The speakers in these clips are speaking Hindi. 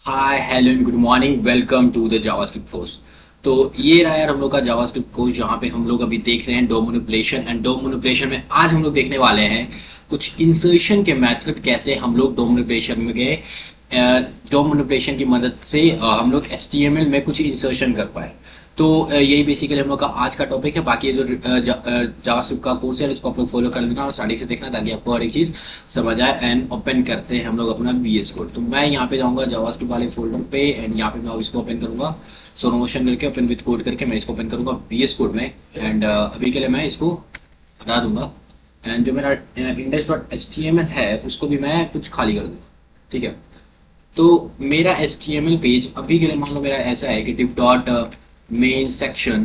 Hi hello and good morning, welcome to the JavaScript course. तो ये रहा यार हम लोग का जावास्क्रिप्ट कोर्स, जहाँ पे हम लोग अभी देख रहे हैं DOM manipulation. And DOM manipulation में आज हम लोग देखने वाले हैं कुछ इंसर्शन के मेथड, कैसे हम लोग डॉम मैनिपुलेशन में गए। डॉम मैनिपुलेशन की मदद से हम लोग HTML में कुछ इंसर्शन कर पाए। तो यही बेसिकली हम लोग का आज का टॉपिक है। बाकी जो जावास्क्रिप्ट का कोर्स है उसको आप लोग फॉलो कर लेना और स्टार्टिंग से देखना, ताकि आपको हर एक चीज़ समझ आए। एंड ओपन करते हैं हम लोग अपना VS कोड। तो मैं यहाँ पे जाऊँगा जावास्क्रिप्ट वाले फोल्डर पे, एंड यहाँ पे मैं इसको ओपन करूँगा सोनो मोशन करके, ओपन विद कोड करके मैं इसको ओपन करूँगा VS कोड में। एंड अभी के लिए मैं इसको हटा दूंगा। एंड जो मेरा index.html है उसको भी मैं कुछ खाली कर दूंगा। ठीक है, तो मेरा HTML पेज अभी के लिए मान लो मेरा ऐसा है कि div dot main section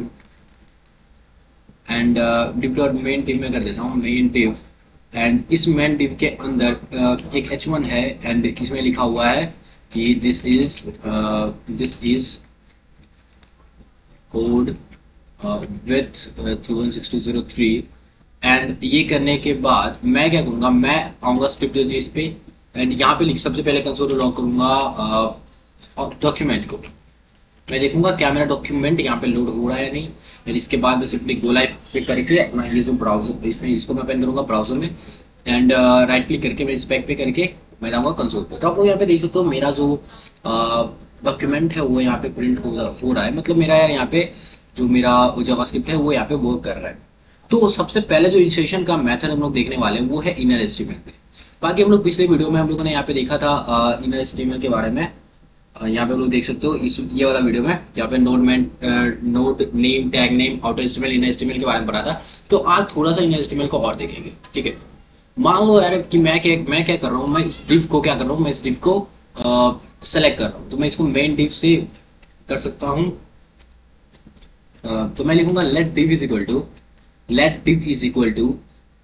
and div dot main div में कर देता हूँ मेन div। एंड इस मेन div के अंदर एक h1 है, एंड इसमें लिखा हुआ है कि this is code with 31603। And ये करने के बाद मैं क्या करूँगा, मैं आऊँगा स्क्रिप्ट इस पे, एंड यहाँ पे सबसे पहले कंसोल लॉग करूँगा डॉक्यूमेंट को। मैं देखूंगा क्या मेरा डॉक्यूमेंट यहाँ पे लोड हो रहा है या नहीं। फिर इसके बाद मैं सिंपली गो लाइव पे करके अपना ये जो ब्राउजर इसमें इसको मैं ओपन करूँगा ब्राउजर में, एंड राइट क्लिक करके मैं इस पैक पे करके मैं जाऊँगा कंसोल पे। तो आप लोग यहाँ पे देख सकते हो मेरा जो डॉक्यूमेंट है वो यहाँ पे प्रिंट हो रहा है। मतलब मेरा यार यहाँ पे जो मेरा जावास्क्रिप्ट है वो यहाँ पे वर्क कर रहा है। तो सबसे पहले जो इंसर्शन का मेथड हम लोग देखने वाले हैं वो है इनर एचटीएमएल पे। बाकी हम लोग पिछले वीडियो में हम लोगों ने यहाँ पे देखा था इनर एचटीएमएल के बारे में। यहाँ पे आप लोग देख सकते हो इस ये वाला वीडियो में, जहाँ पे node name tag name auto HTML inner HTML के बारे में पढ़ा था। तो आज थोड़ा सा इनर एचटीएमएल को और देखेंगे। ठीक है, मान लो यार कि मैं क्या कर रहा हूँ, मैं इस डिव को क्या कर रहा हूँ, मैं इस डिव को सेलेक्ट कर रहा हूँ। तो मैं इसको मेन डिव से कर सकता हूँ। तो मैं लिखूंगा let div is equal to,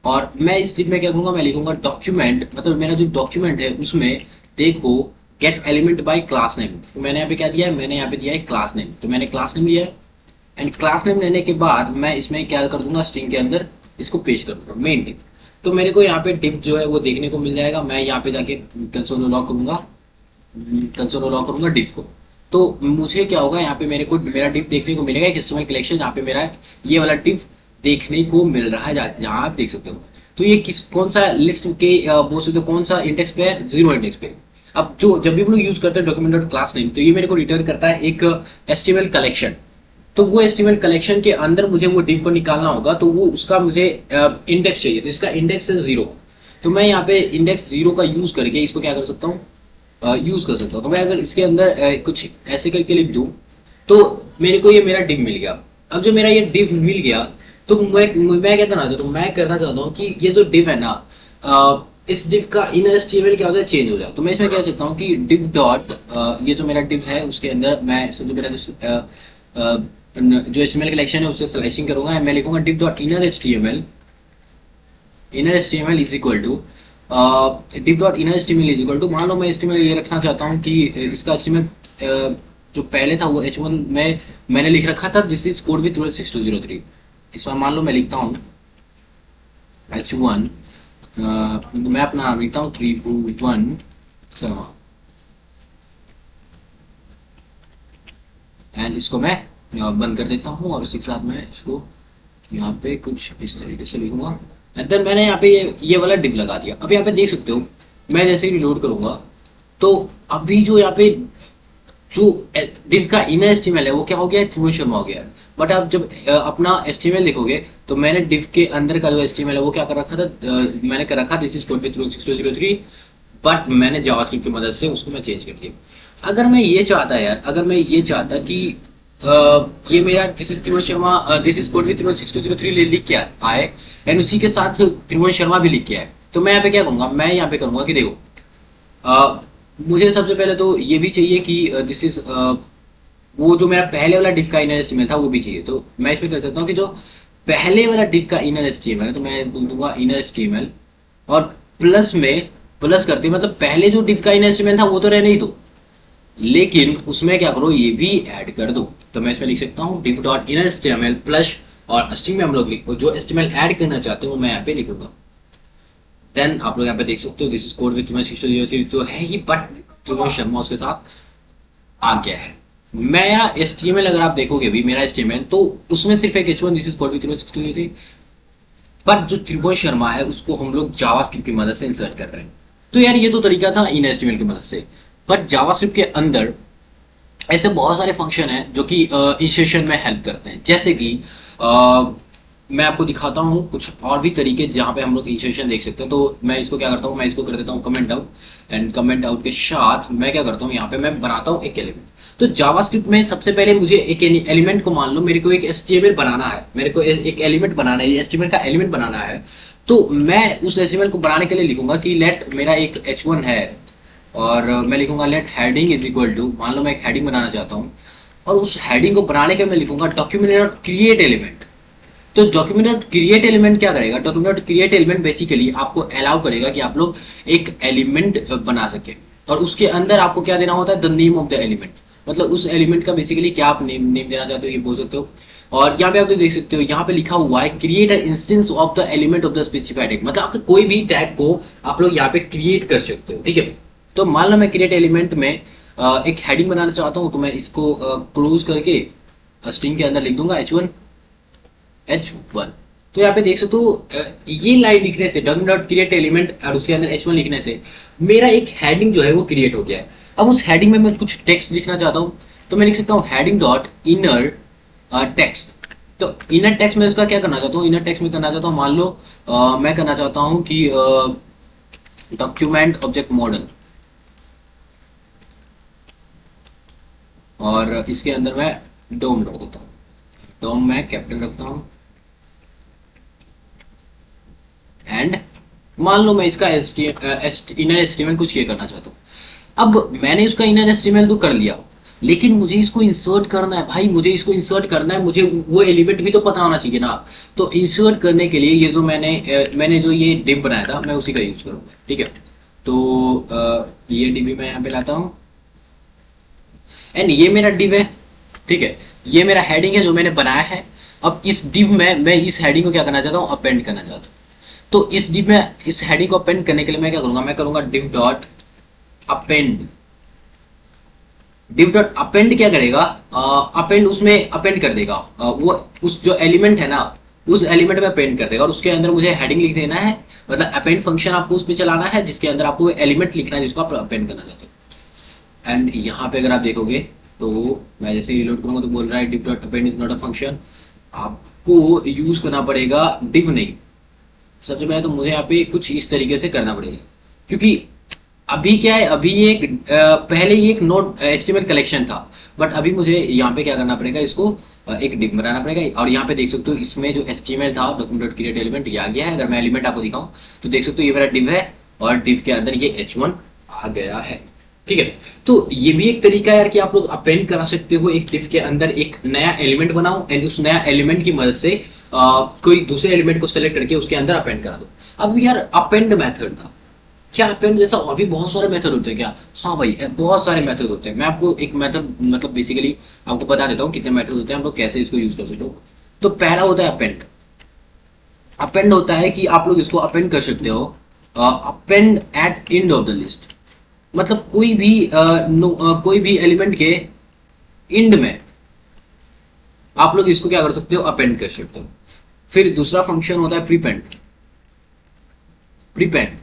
और मैं इस डिव में क्या करूंगा, मैं लिखूंगा डॉक्यूमेंट, मतलब मेरा जो डॉक्यूमेंट है उसमें देखो gate element by class name. तो मैंने यहाँ पे क्या दिया है, मैंने यहाँ पे दिया है क्लास नेम। तो मैंने क्लास नेम लिया है, एंड क्लास नेम लेने के बाद मैं इसमें क्या कर दूंगा, स्ट्रिंग के अंदर इसको पेश कर दूंगा मेन डिव। तो मेरे को यहाँ पे डिव जो है वो देखने को मिल जाएगा। मैं यहाँ पे जाके कंसोल लॉग करूंगा डिव को। तो मुझे क्या होगा, यहाँ पे मेरे को मेरा डिव देखने को मिलेगा, एक HTML कलेक्शन जहाँ पे मेरा ये वाला डिव देखने को मिल रहा है, जहाँ आप देख सकते हो। तो ये कौन सा लिस्ट के बोल सकते हो, कौन सा इंडेक्स पे है, 0 इंडेक्स पे। अब जब भी हम लोग यूज करते हैं डॉक्यूमेंट डॉट क्लास नेम, तो ये मेरे को रिटर्न करता है एक HTML कलेक्शन। तो वो HTML कलेक्शन के अंदर मुझे वो डिव को निकालना होगा, तो वो उसका मुझे इंडेक्स चाहिए। तो इसका इंडेक्स है 0। तो मैं यहाँ पे इंडेक्स 0 का यूज करके इसको क्या कर सकता हूँ, यूज कर सकता हूँ। तो मैं अगर इसके अंदर कुछ ऐसे करके लिख दूँ तो मेरे को ये मेरा डिव मिल गया। अब जो मेरा ये डिव मिल गया, तो मैं क्या करना चाहता हूँ, मैं करना चाहता हूँ कि ये जो डिव है ना, इस डिव का इनर एचटीएमएल क्या होता है, चेंज हो जाए। तो मैं इसमें क्या सकता हूँ कि डिव डॉट ये जो मेरा डिव है उसके अंदर मैं सबसे पहले जो HTML कलेक्शन है उससे स्लाइसिंग करूंगा। मैं लिखूंगा div dot inner HTML is equal to div dot inner HTML is equal to, मान लो मैं HTML ये रखना चाहता हूँ कि इसका HTML जो पहले था वो H1 में मैंने लिख रखा था दिस इज कोड विथ 31603। इसमें मान लो मैं लिखता हूँ H1, मैं अपना नाम लिखता हूँ 321 शर्मा, एंड इसको मैं बंद कर देता हूँ, और इसी के साथ मैं इसको यहाँ पे कुछ इस तरीके से लिखूंगा। एंड देन मैंने यहाँ पे ये वाला डिव लगा दिया। अब यहाँ पे देख सकते हो मैं जैसे ही रिलोड करूंगा तो अभी जो यहाँ पे जो डिव का इनर एचटीएमएल है वो क्या हो गया है, ध्रुव शर्मा हो गया है। बट आप जब अपना एचटीएमएल देखोगे तो मैंने डिव के अंदर का जो एचटीएमएल है वो क्या कर रखा था, मैंने कर रखा this is code with 31603, but मैंने जावास्क्रिप्ट की मदद से उसको मैं चेंज कर दिया। अगर मैं ये चाहता कि ये मेरा this is Tribhuvan Sharma this is code with 31603 लिख के आए, एंड उसी के साथ त्रिभुवन शर्मा भी लिख के आए। तो मैं यहाँ पे क्या करूंगा, मैं यहाँ पे करूंगा कि देखो मुझे सबसे पहले तो ये भी चाहिए कि दिस इज वो जो मेरा पहले वाला डिव का इनर एचटीएमएल था वो भी चाहिए। तो मैं इसमें कर सकता हूँ कि जो पहले वाला डिव का इनर एचटीएमएल है, तो मैं बोल दूंगा इनर एचटीएमएल, और प्लस में प्लस करते मतलब पहले जो डिव का इनर एचटीएमएल था वो तो रहने ही दो, लेकिन उसमें क्या करो ये भी ऐड कर दो। तो मैं इसमें लिख सकता हूँ div dot inner HTML plus, और स्ट्रिंग में हम लोग लिखो जो एचटीएमएल ऐड करना चाहते हो मैं यहाँ पे लिखूंगा। देन आप लोग यहाँ पे देख सकते हो दिस इज कोड विथ 31603 तो है ही, बट त्रिभुवन शर्मा उसके साथ आ गया है। मेरा HTML अगर आप देखोगे अभी मेरा HTML, तो उसमें सिर्फ एक H1 this is called with 3 पर जो त्रिभुवन शर्मा है उसको हम लोग जावास्क्रिप्ट की मदद से इंसर्ट कर रहे हैं। तो यार ये तो तरीका था इन HTML की मदद से, बट जावास्क्रिप्ट के अंदर ऐसे बहुत सारे फंक्शन हैं जो कि इंसर्शन में हेल्प करते हैं। जैसे कि मैं आपको दिखाता हूँ कुछ और भी तरीके जहाँ पे हम लोग इंसर्शन देख सकते हैं। तो मैं इसको क्या करता हूँ, मैं इसको कर देता हूँ comment out, and comment out के साथ मैं क्या करता हूँ, यहाँ पे मैं बनाता हूँ एक एलिमेंट। तो जावास्क्रिप्ट में सबसे पहले मुझे एक एलिमेंट को, मान लो मेरे को एक HTML बनाना है, मेरे को एक एलिमेंट बनाना है, HTML का एलिमेंट बनाना है। तो मैं उस HTML को बनाने के लिए लिखूंगा कि लेट मेरा एक H1 है, और मैं लिखूंगा let heading is equal to, मान लो मैं एक हेडिंग बनाना चाहता हूँ, और उस हेडिंग को बनाने के मैं लिखूंगा डॉक्यूमेंट डॉट क्रिएट एलिमेंट। तो डॉक्यूमेंट डॉट क्रिएट एलिमेंट क्या करेगा, document dot create element basically आपको अलाउ करेगा कि आप लोग एक एलिमेंट बना सके, और उसके अंदर आपको क्या देना होता है, the name of the element. मतलब उस एलिमेंट का बेसिकली क्या आप नेम देना चाहते हो ये बोल सकते हो। और यहाँ पे आप देख सकते हो, यहाँ पे लिखा हुआ है create an instance of the element of the specified tag. मतलब आपके कोई भी टैग को आप लोग यहाँ पे क्रिएट कर सकते हो, ठीक है। तो मान लो मैं क्रिएट एलिमेंट में एक हेडिंग बनाना चाहता हूँ, तो मैं इसको क्लोज करके स्ट्रिंग के अंदर लिख दूंगा H1। तो यहाँ पे देख सकते हो ये लाइन लिखने से, डॉक्यूमेंट डॉट क्रिएट एलिमेंट और उसके अंदर H1 लिखने से मेरा एक हेडिंग जो है वो क्रिएट हो गया है। अब उस हेडिंग में मैं कुछ टेक्स्ट लिखना चाहता हूँ, तो मैं लिख सकता हूँ हेडिंग डॉट इनर टेक्स्ट। तो इनर टेक्स्ट में इसका क्या करना चाहता हूँ, इनर टेक्स्ट में करना चाहता हूँ, मान लो मैं करना चाहता हूँ कि डॉक्यूमेंट ऑब्जेक्ट मॉडल, और इसके अंदर मैं डोम रख देता हूँ, डोम मैं कैपिटल रखता हूँ। एंड मान लो मैं इसका इनर एस्टिमेट कुछ ये करना चाहता हूँ। अब मैंने इसका इनर एस्टिमेट तो कर लिया, लेकिन मुझे इसको इंसर्ट करना है भाई, मुझे इसको इंसर्ट करना है, मुझे वो एलिमेंट भी तो पता होना चाहिए ना। तो इंसर्ट करने के लिए ये जो मैंने जो ये डिव बनाया था मैं उसी का यूज करूंगा, ठीक है। तो ये डिव मैं यहाँ पे लाता हूँ, एंड ये मेरा डिव है, ठीक है। ये मेरा हेडिंग है जो मैंने बनाया है। अब इस डिव में मैं इस हेडिंग को क्या करना चाहता हूँ, अपेंड करना चाहता हूँ। तो इस डिव में इस हेडिंग को अपेंड करने के लिए मैं क्या करूंगा, मैं करूंगा div dot append. Div dot append क्या करेगा, अपेंड उसमें अपेंड कर देगा, वो उस जो एलिमेंट है ना उस एलिमेंट में अपेंड कर देगा, और उसके अंदर मुझे हेडिंग लिख देना है। मतलब अपेंड फंक्शन आपको उस पर चलाना है जिसके अंदर आपको एलिमेंट लिखना है जिसको आप अपेंड करना चाहते हो। एंड यहाँ पे अगर आप देखोगे तो मैं जैसे रिलोड करूंगा तो बोल रहा है div dot append is not a function. आपको यूज करना पड़ेगा डिव नहीं, सबसे पहले तो मुझे यहाँ पे कुछ इस तरीके से करना पड़ेगा, क्योंकि अभी क्या है, अभी ये एक पहले ये एक नोट HTML कलेक्शन था, बट अभी मुझे यहाँ पे क्या करना पड़ेगा, इसको एक डिव बनाना पड़ेगा। और यहाँ पे देख सकते हो इसमें जो HTML था डॉक्यूमेंट डॉट क्रिएट एलिमेंट ये आ गया है। अगर मैं एलिमेंट आपको दिखाऊं तो देख सकते हो ये मेरा डिव है, और डिव के अंदर ये H1 आ गया है, ठीक है। तो ये भी एक तरीका है यार कि आप लोग अपेंड करा सकते हो, एक डिव के अंदर एक नया एलिमेंट बनाओ, एंड उस नया एलिमेंट की मदद से कोई दूसरे एलिमेंट को सेलेक्ट करके उसके अंदर अपेंड करा दो। अब यार अपेंड मेथड था, क्या अपेंड जैसा और भी बहुत सारे मेथड होते हैं क्या? हाँ भाई बहुत सारे मेथड होते हैं। मैं आपको एक मेथड मतलब बेसिकली आपको बता देता हूँ कितने मेथड होते हैं, हम लोग कैसे इसको यूज कर सकते हो। तो पहला होता है अपेंड। अपेंड होता है कि आप लोग इसको अपेंड कर सकते हो, append at end of the list. मतलब कोई भी एलिमेंट के एंड में आप लोग इसको क्या कर सकते हो, अपेंड कर सकते हो। फिर दूसरा फंक्शन होता है प्रीपेंड। प्रीपेंड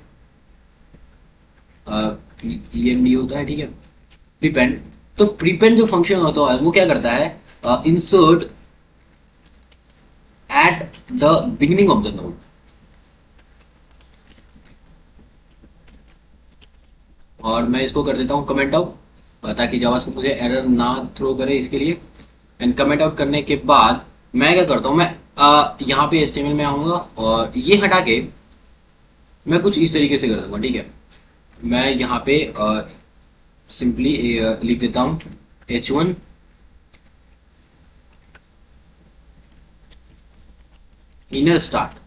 पीएनडी होता है, ठीक है, प्रीपेंड। तो प्रीपेंड जो फंक्शन होता है वो क्या करता है, insert at the beginning of the node. और मैं इसको कर देता हूँ कमेंट आउट, ताकि जावास्क्रिप्ट मुझे एरर ना थ्रो करे इसके लिए। एंड कमेंट आउट करने के बाद मैं क्या करता हूँ, मैं यहाँ पे HTML में आऊंगा और ये हटा के मैं कुछ इस तरीके से कर दूंगा, ठीक है। मैं यहाँ पे सिंपली लिख देता हूँ H1 इनर स्टार्ट।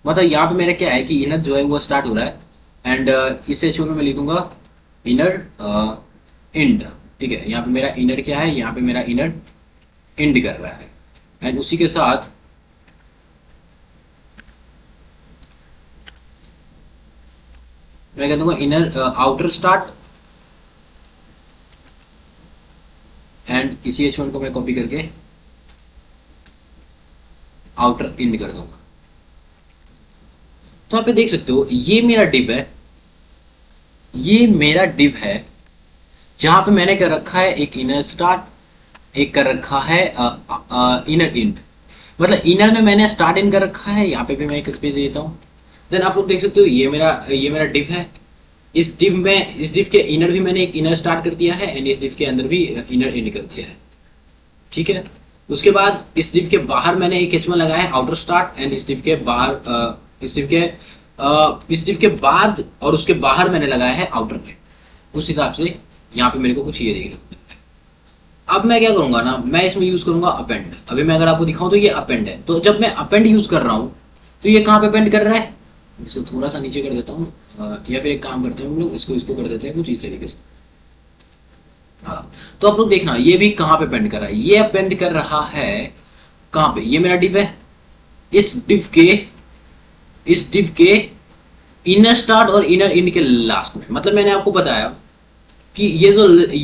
मतलब यहाँ पे मेरा क्या है कि इनर जो है वो स्टार्ट हो रहा है, एंड इस H1 में मैं लिखूंगा इनर एंड, ठीक है। यहाँ पे मेरा इनर क्या है, यहाँ पे मेरा इनर एंड कर रहा है। एंड उसी के साथ मैं कह दूंगा इनर आउटर स्टार्ट, एंड इसी H1 को मैं कॉपी करके आउटर इंड कर दूंगा। तो आप देख सकते हो ये मेरा डिव है, ये मेरा डिव है जहां पे मैंने कर रखा है एक इनर स्टार्ट, एक कर रखा है इनर इंड। मतलब इनर में मैंने स्टार्ट इन कर रखा है, यहाँ पे भी मैं एक स्पेस देता हूँ। देन आप लोग देख सकते हो ये मेरा डिव है। इस डिव के इनर भी मैंने एक इनर स्टार्ट कर दिया है एंड इस डिव के अंदर भी इनर इंड कर दिया है, ठीक है। उसके बाद इस डिव के बाहर मैंने एक H1 लगाया है आउटर स्टार्ट एंड इस डिव के बाहर इस डिव के बाद और उसके बाहर मैंने लगाया है आउटर में। उस हिसाब से यहाँ पे मेरे को कुछ ये देखने को मिलता है। अब मैं क्या करूंगा ना, मैं इसमें यूज करूंगा अपेंड। अभी मैं अगर आपको दिखाऊं तो ये अपेंड है। तो जब मैं अपेंड यूज कर रहा हूं तो ये कहाँ पे अपेंड कर रहा है, इसको थोड़ा सा नीचे कर देता हूँ या फिर एक काम करते हैं हम लोग इसको कर देते हैं कुछ इस तरीके से। हाँ, तो आप लोग देखना ये भी कहाँ पे अपेंड कर रहा है, ये अपेंड कर रहा है कहाँ पे, ये मेरा डिव है। इस डिव के इनर स्टार्ट और इनर इंड के लास्ट में। मतलब मैंने आपको बताया कि ये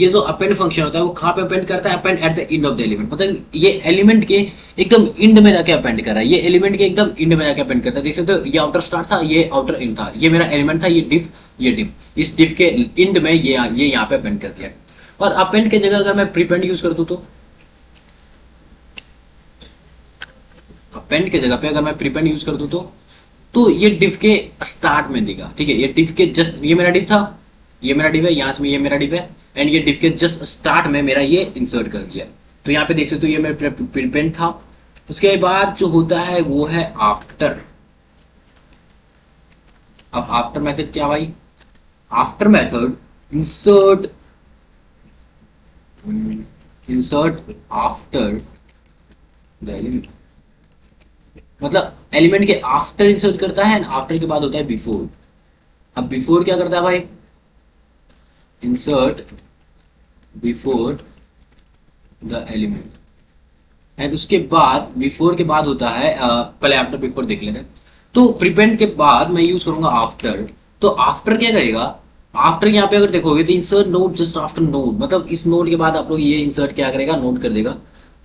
जो अपेंड फंक्शन होता है वो कहाँ पे अपेंड करता है, append at the end of the element. मतलब ये एलिमेंट के एकदम इंड में जाके अपेंड कर रहा है, ये एलिमेंट के एकदम इंड में जाके अपेंड करता है। देख सकते हो ये आउटर स्टार्ट था, ये आउटर इंड था, ये मेरा एलिमेंट था, ये डिव इस डिव के इंड में ये यहाँ पे अपेंड कर दिया। और अपेंड के जगह अगर मैं प्रीपेंड यूज कर दूं तो अपेंड के जगह पे अगर मैं प्रीपेंड यूज कर दूं तो ये डिव के स्टार्ट में देगा, ठीक है। ये डिव के जस्ट, ये मेरा डिव था, ये मेरा डिव है, यहाँ से ये मेरा डिव है एंड ये डिव के जस्ट स्टार्ट में मेरा ये इंसर्ट कर दिया। तो यहाँ पे देख सकते हो ये मेरा प्रीपेंड था। उसके बाद जो होता है वो है आफ्टर। अब आफ्टर मेथड क्या भाई, after method insert after the element. मतलब एलिमेंट के आफ्टर इंसर्ट करता है एंड आफ्टर के बाद होता है बिफोर। अब बिफोर क्या करता है भाई, insert before the element and उसके बाद बिफोर के बाद होता है पहले आफ्टर बिफोर देख लेते हैं। तो प्रीपेंड के बाद मैं यूज करूंगा आफ्टर। तो आफ्टर क्या करेगा, आफ्टर यहाँ पे अगर देखोगे तो insert node just after node. मतलब इस नोड के बाद आप लोग ये इंसर्ट क्या करेगा, नोड कर देगा।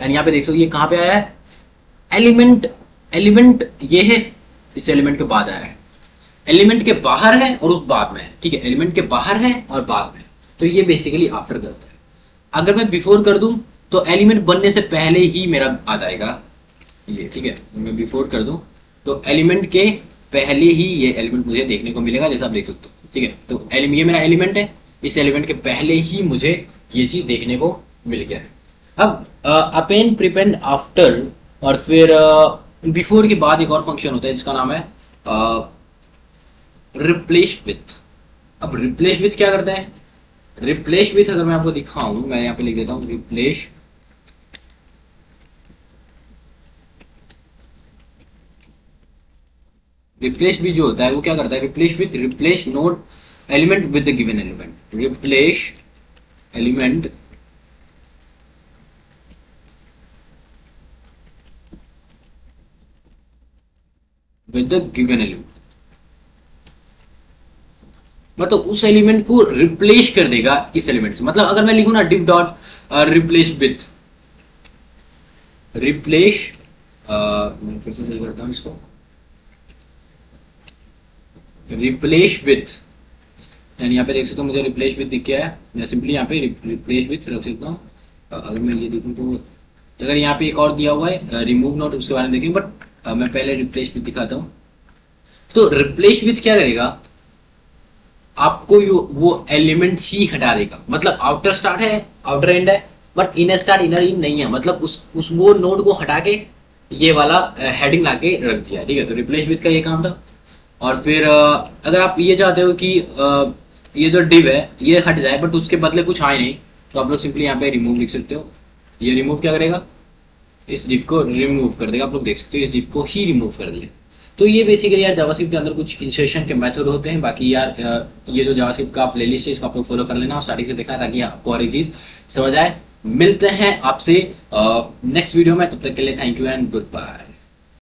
एंड यहाँ पे देख सकते हो ये कहाँ पे आया है, एलिमेंट ये है, इस एलिमेंट के बाद आया है, एलिमेंट के बाहर है और उस बाद में है, ठीक है। एलिमेंट के बाहर है और बाद में, तो ये बेसिकली आफ्टर करता है। अगर मैं बिफोर कर दूं तो एलिमेंट बनने से पहले ही मेरा आ जाएगा ये, ठीक है। मैं बिफोर कर दूं तो एलिमेंट के पहले ही ये एलिमेंट मुझे देखने को मिलेगा, जैसा आप देख सकते हो, ठीक है। तो ये मेरा एलिमेंट है, इस एलिमेंट के पहले ही मुझे ये चीज देखने को मिल गया है। अब अपेंड, प्रीपेंड, आफ्टर और फिर बिफोर के बाद एक और फंक्शन होता है जिसका नाम है रिप्लेस विथ। अब रिप्लेस विथ क्या करता है, रिप्लेस विथ अगर मैं आपको दिखाऊं, मैं यहाँ पे लिख देता हूं रिप्लेस भी जो होता है वो क्या करता है, replace node element with the given element, replace element with the given element. मतलब उस एलिमेंट को रिप्लेस कर देगा इस एलिमेंट से। मतलब अगर मैं लिखूं ना डिव डॉट रिप्लेस विथ, मैं फिर से सही करता हूं इसको, रिप्लेस विथ एंड यहाँ पे देख सकते हो मुझे रिप्लेस विथ दिख गया है। मैं सिंपली यहाँ पे रिप्लेस विथ रख सकता हूँ। अगर मैं ये देखूँ तो अगर यहाँ पे एक और दिया हुआ है रिमूव नोट, उसके बारे में देखेंगे, बट मैं पहले रिप्लेस विथ दिखाता हूँ। तो रिप्लेस विथ क्या करेगा, आपको वो एलिमेंट ही हटा देगा। मतलब आउटर स्टार्ट है, आउटर एंड है, but inner start inner and नहीं है। मतलब उस वो नोड को हटा के ये वाला हेडिंग लाके रख दिया, ठीक है। तो रिप्लेस विथ का ये काम था। और फिर अगर आप ये चाहते हो कि ये जो डिव है ये हट जाए बट उसके बदले कुछ आए नहीं, तो आप लोग सिंपली यहाँ पे रिमूव लिख सकते हो। ये रिमूव क्या करेगा, इस डिव को रिमूव कर देगा। आप लोग देख सकते हो इस डिव को ही रिमूव कर दिया। तो ये बेसिकली यार जावास्क्रिप्ट के अंदर कुछ इंसर्शन के मेथड होते हैं। बाकी यार ये जो जावास्क्रिप्ट का प्लेलिस्ट है इसको आप लोग फॉलो कर लेना और स्टार्टिंग से देखना ताकि आपको और एक चीज समझ आए। मिलते हैं आपसे नेक्स्ट वीडियो में, तब तक के लिए thank you and good bye.